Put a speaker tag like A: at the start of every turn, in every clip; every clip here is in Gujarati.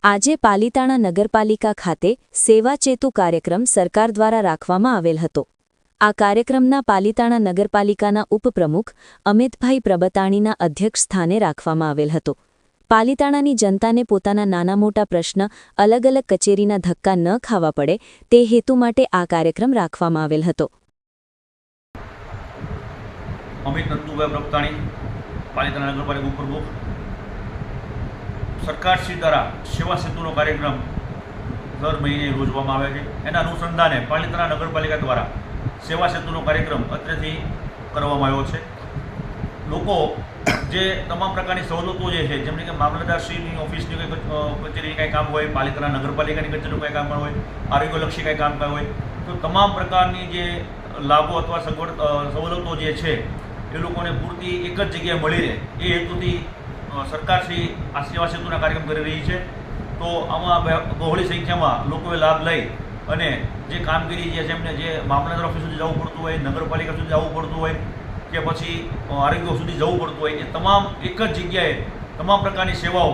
A: આજે પાલિતાણા નગરપાલિકા ખાતે સેવા સેતુ કાર્યક્રમ સરકાર દ્વારા રાખવામાં આવેલ હતો। આ કાર્યક્રમના પાલિતાણા નગરપાલિકાના ઉપપ્રમુખ અમિતભાઈ પ્રબતાણીના અધ્યક્ષ સ્થાને રાખવામાં આવેલ હતો। પાલિતાણાની જનતાને પોતાના નાના મોટા પ્રશ્ન અલગ અલગ કચેરીના ધક્કા ન ખાવા પડે તે હેતુ માટે આ કાર્યક્રમ રાખવામાં આવેલ હતો।
B: અમિત નંદુભાઈ પ્રબતાણી, પાલિતાણા નગરપાલિકા ઉપપ્રમુખ। સરકારશ્રી દ્વારા સેવા સેતુનો કાર્યક્રમ દર મહિને યોજવામાં આવે છે। એના અનુસંધાને પાલિતાણા નગરપાલિકા દ્વારા સેવા સેતુનો કાર્યક્રમ અત્રેથી કરવામાં આવ્યો છે। લોકો જે તમામ પ્રકારની સવલતો જે છે, જેમની કે મામલતદારશ્રીની ઓફિસની કંઈ કચેરીની કંઈ કામ હોય, પાલિતાણા નગરપાલિકાની કચેરીનું કંઈ કામ હોય, આરોગ્યલક્ષી કંઈ કામ હોય, તો તમામ પ્રકારની જે લાભો અથવા સવલતો જે છે એ લોકોને પૂરતી એક જ જગ્યાએ મળી રહે એ હેતુથી સરકારશ્રી આ સેવા સેતુના કાર્યક્રમ કરી રહી છે। તો આમાં બહોળી સંખ્યામાં લોકોએ લાભ લઈ અને જે કામગીરી જે છે એમને જે મામલતદાર ઓફિસ સુધી જવું પડતું હોય, નગરપાલિકા સુધી જવું પડતું હોય કે પછી આરોગ્ય સુધી જવું પડતું હોય, એ તમામ એક જ જગ્યાએ તમામ પ્રકારની સેવાઓ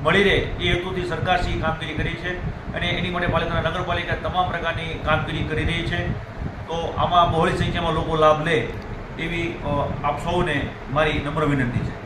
B: મળી રહે એ હેતુથી સરકારશ્રી કામગીરી કરી છે અને એની માટે પાલિતાણા નગરપાલિકા તમામ પ્રકારની કામગીરી કરી રહી છે। તો આમાં બહોળી સંખ્યામાં લોકો લાભ લે એવી આપ સૌને મારી નમ્ર વિનંતી છે।